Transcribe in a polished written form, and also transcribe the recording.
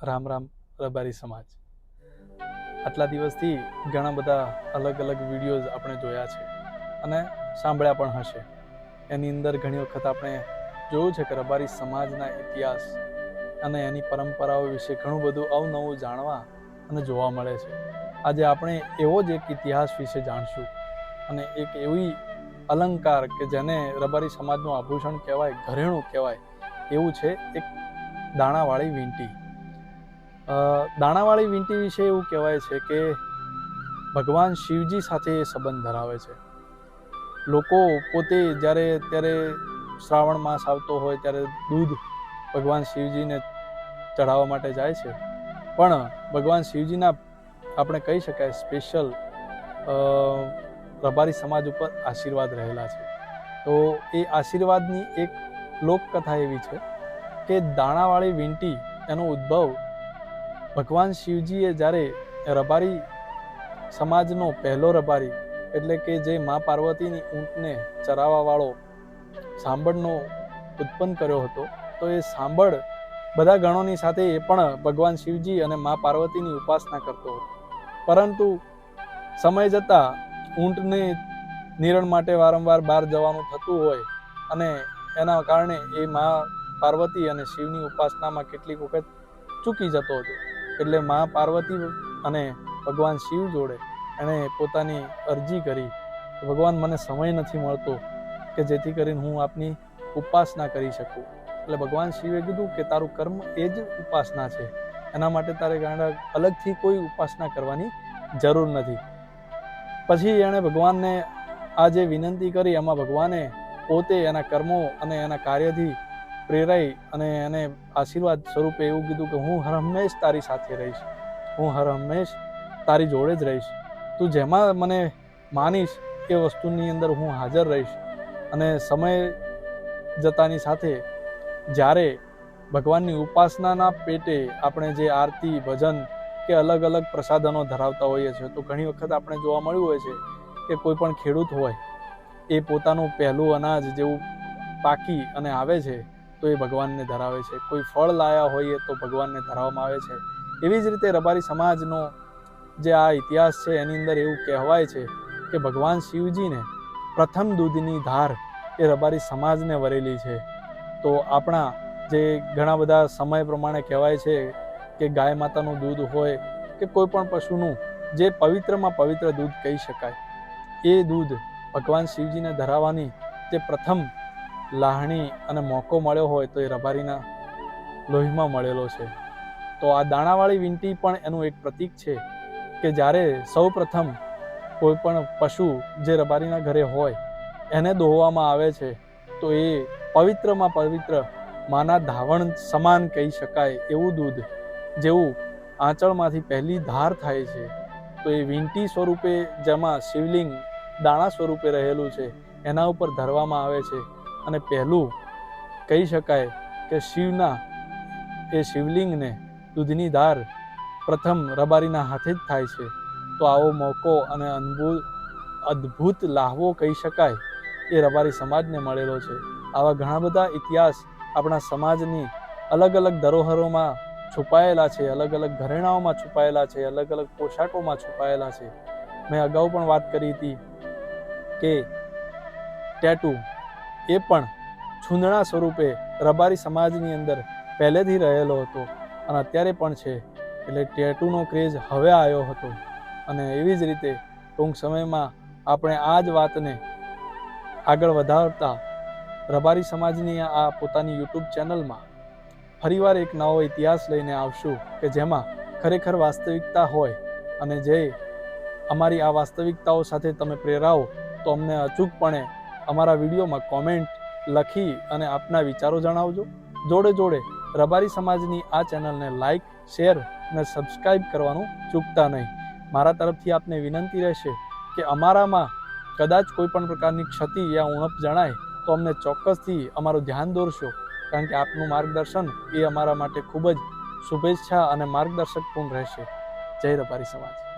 રામ રામ રબારી સમાજ. આટલા દિવસથી ઘણા બધા અલગ અલગ વિડીયોઝ આપણે જોયા છે અને સાંભળ્યા પણ હશે. એની અંદર ઘણી વખત આપણે જોયું છે કે રબારી સમાજના ઇતિહાસ અને એની પરંપરાઓ વિશે ઘણું બધું અવનવું જાણવા અને જોવા મળે છે. આજે આપણે એવો જ એક ઇતિહાસ વિશે જાણશું અને એક એવી અલંકાર કે જેને રબારી સમાજનું આભૂષણ કહેવાય, ઘરેણું કહેવાય, એવું છે એક દાણાવાળી વીંટી. દાણાવાળી વીંટી વિશે એવું કહેવાય છે કે ભગવાન શિવજી સાથે એ સંબંધ ધરાવે છે. લોકો પોતે જ્યારે ત્યારે શ્રાવણ માસ આવતો હોય ત્યારે દૂધ ભગવાન શિવજીને ચઢાવવા માટે જાય છે, પણ ભગવાન શિવજીના આપણે કહી શકાય સ્પેશિયલ રબારી સમાજ ઉપર આશીર્વાદ રહેલા છે. તો એ આશીર્વાદની એક લોકકથા એવી છે કે દાણાવાળી વીંટી એનો ઉદ્ભવ ભગવાન શિવજીએ જ્યારે રબારી સમાજનો પહેલો રબારી એટલે કે જે મા પાર્વતીની ઊંટને ચરાવવા વાળો સાંભળનો ઉત્પન્ન કર્યો હતો, તો એ સાંભળ બધા ગણોની સાથે એ પણ ભગવાન શિવજી અને મા પાર્વતીની ઉપાસના કરતો હતો. પરંતુ સમય જતાં ઊંટને નિરણ માટે વારંવાર બહાર જવાનું થતું હોય અને એના કારણે એ મા પાર્વતી અને શિવની ઉપાસનામાં કેટલીક વખત ચૂકી જતો હતો. એટલે મા પાર્વતી અને ભગવાન શિવ જોડે એણે પોતાની અરજી કરી, ભગવાન મને સમય નથી મળતો કે જેથી કરીને હું આપની ઉપાસના કરી શકું. એટલે ભગવાન શિવે કીધું કે તારું કર્મ એ જ ઉપાસના છે, એના માટે તારે અલગથી કોઈ ઉપાસના કરવાની જરૂર નથી. પછી એણે ભગવાનને આ જે વિનંતી કરી એમાં ભગવાને પોતે એના કર્મો અને એના કાર્યથી પ્રેરાઈ અને એને આશીર્વાદ સ્વરૂપે એવું કીધું કે હું હર હંમેશ તારી સાથે રહીશ, હું હર હંમેશ તારી જોડે જ રહીશ, તું જેમાં મને માનીશ એ વસ્તુની અંદર હું હાજર રહીશ. અને સમય જતાની સાથે જ્યારે ભગવાનની ઉપાસનાના પેટે આપણે જે આરતી ભજન કે અલગ અલગ પ્રસાધનો ધરાવતા હોઈએ છીએ, તો ઘણી વખત આપણે જોવા મળ્યું હોય છે કે કોઈ પણ ખેડૂત હોય એ પોતાનું પહેલું અનાજ જેવું પાકી અને આવે છે તો એ ભગવાનને ધરાવે છે. કોઈ ફળ લાયા હોઈએ તો ભગવાનને ધરાવવામાં આવે છે. એવી જ રીતે રબારી સમાજનો જે આ ઇતિહાસ છે એની અંદર એવું કહેવાય છે કે ભગવાન શિવજીને પ્રથમ દૂધની ધાર એ રબારી સમાજને વરેલી છે. તો આપણા જે ઘણા બધા સમય પ્રમાણે કહેવાય છે કે ગાય માતાનું દૂધ હોય કે કોઈ પણ પશુનું જે પવિત્રમાં પવિત્ર દૂધ કહી શકાય, એ દૂધ ભગવાન શિવજીને ધરાવવાની જે પ્રથમ લાહણી અને મોકો મળ્યો હોય તો એ રબારીના લોહીમાં મળેલો છે. તો આ દાણાવાળી વીંટી પણ એનું એક પ્રતીક છે કે જ્યારે સૌ પ્રથમ કોઈ પણ પશુ જે રબારીના ઘરે હોય એને દોહવામાં આવે છે તો એ પવિત્રમાં પવિત્ર માના ધાવણ સમાન કહી શકાય એવું દૂધ જેવું આંચળમાંથી પહેલી ધાર થાય છે, તો એ વીંટી સ્વરૂપે જેમાં શિવલિંગ દાણા સ્વરૂપે રહેલું છે એના ઉપર ધરવામાં આવે છે. અને પહેલું કહી શકાય કે શિવના એ શિવલિંગને દૂધની ધાર પ્રથમ રબારીના હાથે જ થાય છે. તો આવો મોકો અને અદ્ભુત લાહવો કહી શકાય એ રબારી સમાજને મળેલો છે. આવા ઘણા બધા ઇતિહાસ આપણા સમાજની અલગ અલગ ધરોહરોમાં છુપાયેલા છે, અલગ અલગ ઘરેણાઓમાં છુપાયેલા છે, અલગ અલગ પોશાકોમાં છુપાયેલા છે. મેં અગાઉ પણ વાત કરી હતી કે ટેટુ એ પણ છૂંદણા સ્વરૂપે રબારી સમાજની અંદર પહેલેથી રહેલો હતો અને અત્યારે પણ છે. એટલે ટેટુનો ક્રેઝ હવે આવ્યો હતો. અને એવી જ રીતે ટૂંક સમયમાં આપણે આ જ વાતને આગળ વધારતા રબારી સમાજની આ પોતાની યુટ્યુબ ચેનલમાં ફરીવાર એક નવો ઇતિહાસ લઈને આવશું કે જેમાં ખરેખર વાસ્તવિકતા હોય અને જે અમારી આ વાસ્તવિકતાઓ સાથે તમે પ્રેરાવો તો અમને અચૂકપણે અમારા વિડીયોમાં કોમેન્ટ લખી અને આપના વિચારો જણાવજો. જોડે જોડે રબારી સમાજની આ ચેનલને લાઈક, શેર અને સબસ્ક્રાઈબ કરવાનું ચૂકતા નહીં. મારા તરફથી આપને વિનંતી રહેશે કે અમારામાં કદાચ કોઈ પણ પ્રકારની ક્ષતિ યા ઉણપ જણાય તો અમને ચોક્કસથી અમારું ધ્યાન દોરશો, કારણ કે આપનું માર્ગદર્શન એ અમારા માટે ખૂબ જ શુભેચ્છા અને માર્ગદર્શક પૂર્ણ રહેશે. જય રબારી સમાજ.